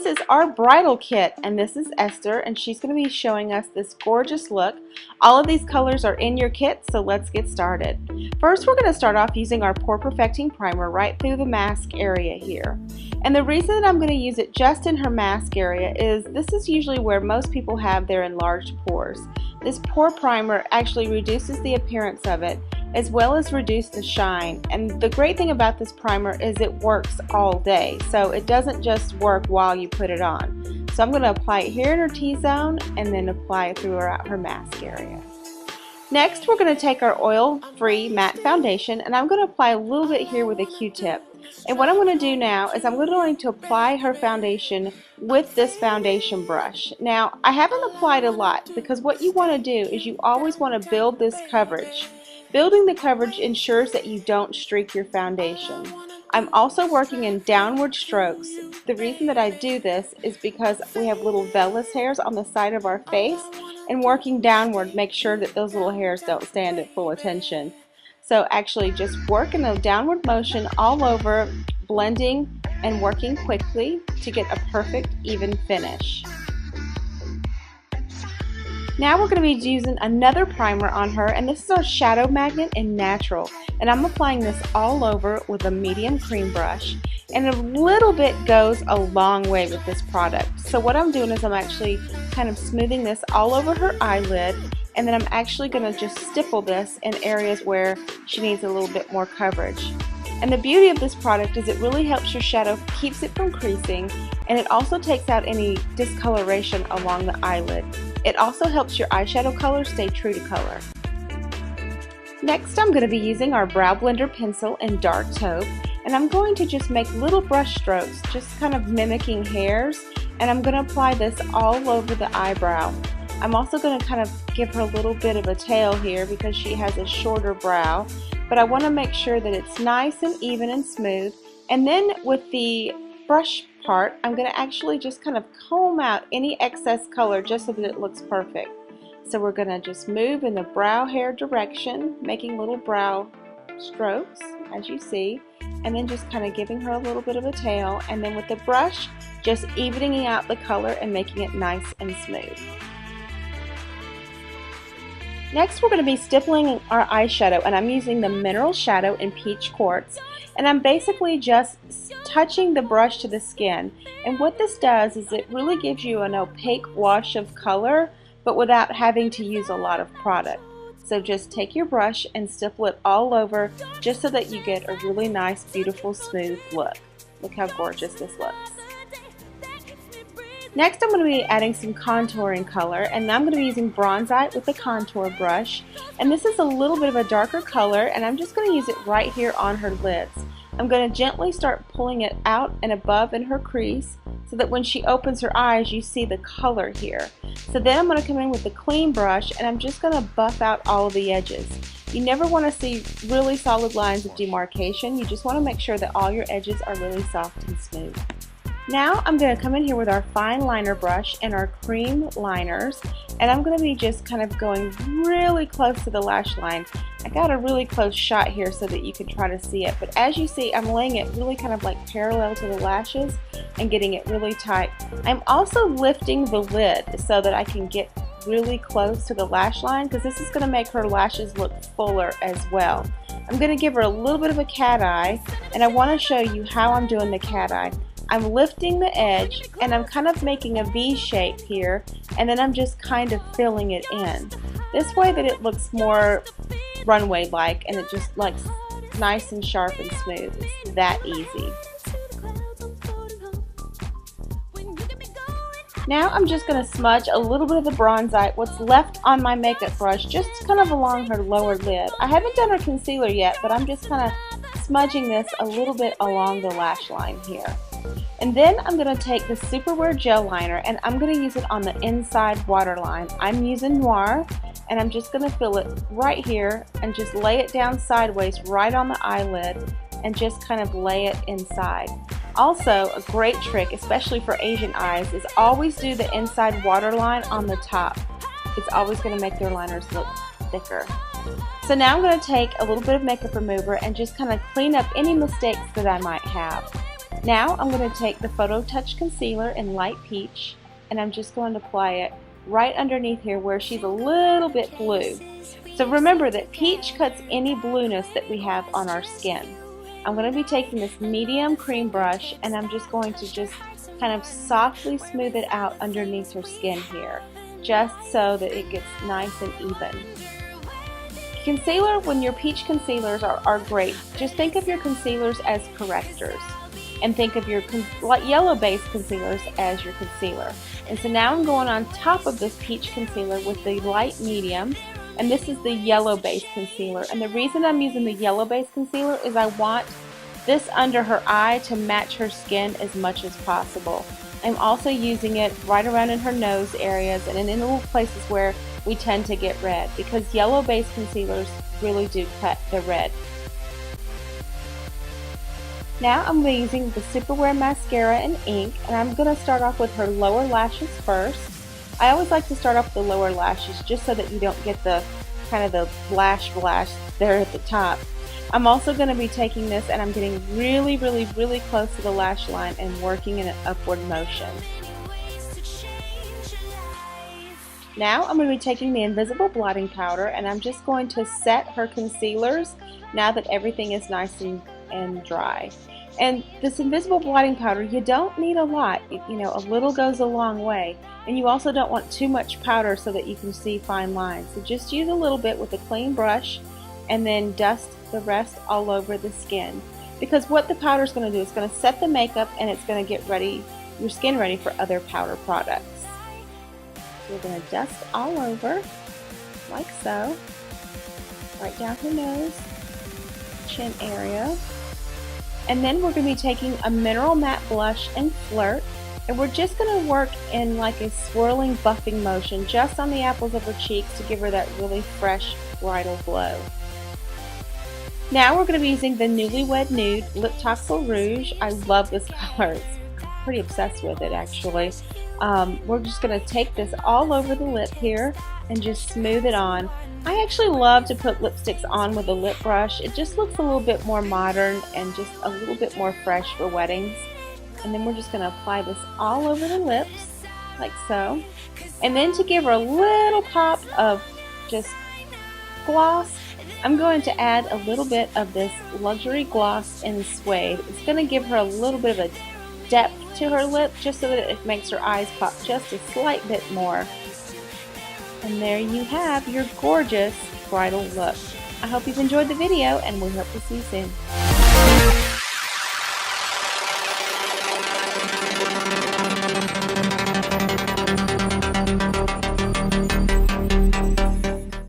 this is our bridal kit, and this is Esther, and she's going to be showing us this gorgeous look. All of these colors are in your kit, so let's get started. First, we're going to start off using our Pore Perfecting Primer right through the mask area here. And the reason that I'm going to use it just in her mask area is this is usually where most people have their enlarged pores. This pore primer actually reduces the appearance of it, as well as reduce the shine. And the great thing about this primer is it works all day, so it doesn't just work while you put it on. So I'm going to apply it here in her T-zone and then apply it throughout her mask area. Next, we're going to take our oil-free matte foundation, and I'm going to apply a little bit here with a Q-tip. And what I'm going to do now is I'm going to apply her foundation with this foundation brush. Now, I haven't applied a lot because what you want to do is you always want to build this coverage. Building the coverage ensures that you don't streak your foundation. I'm also working in downward strokes. The reason that I do this is because we have little vellus hairs on the side of our face, and working downward makes sure that those little hairs don't stand at full attention. So actually just work in a downward motion all over, blending and working quickly to get a perfect even finish. Now we're going to be using another primer on her, and this is our Shadow Magnet in Natural, and I'm applying this all over with a medium cream brush, and a little bit goes a long way with this product. So what I'm doing is I'm actually kind of smoothing this all over her eyelid, and then I'm actually going to just stipple this in areas where she needs a little bit more coverage. And the beauty of this product is it really helps your shadow, keeps it from creasing, and it also takes out any discoloration along the eyelid. It also helps your eyeshadow color stay true to color. Next, I'm going to be using our Brow Blender pencil in Dark Taupe, and I'm going to just make little brush strokes, just kind of mimicking hairs, and I'm going to apply this all over the eyebrow. I'm also going to kind of give her a little bit of a tail here because she has a shorter brow, but I want to make sure that it's nice and even and smooth. And then with the brush part, I'm going to actually just kind of comb out any excess color just so that it looks perfect. So we're going to just move in the brow hair direction, making little brow strokes as you see, and then just kind of giving her a little bit of a tail, and then with the brush just evening out the color and making it nice and smooth. Next, we're going to be stippling our eyeshadow, and I'm using the Mineral Shadow in Peach Quartz, and I'm basically just touching the brush to the skin. And what this does is it really gives you an opaque wash of color, but without having to use a lot of product. So just take your brush and stipple it all over just so that you get a really nice, beautiful, smooth look. Look how gorgeous this looks. Next, I'm going to be adding some contouring color, and I'm going to be using Bronzite with the contour brush. And this is a little bit of a darker color, and I'm just going to use it right here on her lids. I'm going to gently start pulling it out and above in her crease so that when she opens her eyes, you see the color here. So then I'm going to come in with the clean brush, and I'm just going to buff out all of the edges. You never want to see really solid lines of demarcation. You just want to make sure that all your edges are really soft and smooth. Now I'm going to come in here with our fine liner brush and our cream liners, and I'm going to be just kind of going really close to the lash line. I got a really close shot here so that you can try to see it, but as you see, I'm laying it really kind of like parallel to the lashes and getting it really tight. I'm also lifting the lid so that I can get really close to the lash line, because this is going to make her lashes look fuller as well. I'm going to give her a little bit of a cat eye, and I want to show you how I'm doing the cat eye. I'm lifting the edge, and I'm kind of making a V shape here, and then I'm just kind of filling it in. This way that it looks more runway-like, and it just looks nice and sharp and smooth. It's that easy. Now I'm just going to smudge a little bit of the Bronzite, what's left on my makeup brush, just kind of along her lower lid. I haven't done her concealer yet, but I'm just kind of smudging this a little bit along the lash line here. And then I'm going to take the Superwear Gel Liner, and I'm going to use it on the inside waterline. I'm using Noir, and I'm just going to fill it right here and just lay it down sideways right on the eyelid and just kind of lay it inside. Also, a great trick, especially for Asian eyes, is always do the inside waterline on the top. It's always going to make their liners look thicker. So now I'm going to take a little bit of makeup remover and just kind of clean up any mistakes that I might have. Now I'm going to take the Photo Touch Concealer in Light Peach, and I'm just going to apply it right underneath here where she's a little bit blue. So remember that peach cuts any blueness that we have on our skin. I'm going to be taking this medium cream brush, and I'm just going to kind of softly smooth it out underneath her skin here, just so that it gets nice and even. Concealer, when your peach concealers are great, just think of your concealers as correctors, and think of your yellow-based concealers as your concealer. And so now I'm going on top of this peach concealer with the light medium, and this is the yellow-based concealer. And the reason I'm using the yellow-based concealer is I want this under her eye to match her skin as much as possible. I'm also using it right around in her nose areas and in little places where we tend to get red, because yellow-based concealers really do cut the red. Now I'm using the Superwear mascara and ink, and I'm going to start off with her lower lashes first. I always like to start off with the lower lashes just so that you don't get the kind of the flash there at the top. I'm also going to be taking this, and I'm getting really close to the lash line and working in an upward motion. Now I'm going to be taking the invisible blotting powder, and I'm just going to set her concealers now that everything is nice and dry. And this invisible blotting powder, you don't need a lot. You know, a little goes a long way. And you also don't want too much powder so that you can see fine lines. So just use a little bit with a clean brush, and then dust the rest all over the skin. Because what the powder is going to do is going to set the makeup, and it's going to get your skin ready for other powder products. So we're going to dust all over, like so, right down her nose, chin area. And then we're going to be taking a mineral matte blush and Flirt, and we're just going to work in like a swirling buffing motion just on the apples of her cheeks to give her that really fresh bridal glow. Now we're going to be using the Newlywed Nude Lip Toxel Rouge. I love this color. I'm pretty obsessed with it, actually. We're just going to take this all over the lip here and just smooth it on. I actually love to put lipsticks on with a lip brush. It just looks a little bit more modern and just a little bit more fresh for weddings. And then we're just going to apply this all over the lips, like so. And then to give her a little pop of just gloss, I'm going to add a little bit of this Luxury Gloss in Suede. It's going to give her a little bit of a depth to her lip, just so that it makes her eyes pop just a slight bit more. And there you have your gorgeous bridal look. I hope you've enjoyed the video, and we hope to see you soon.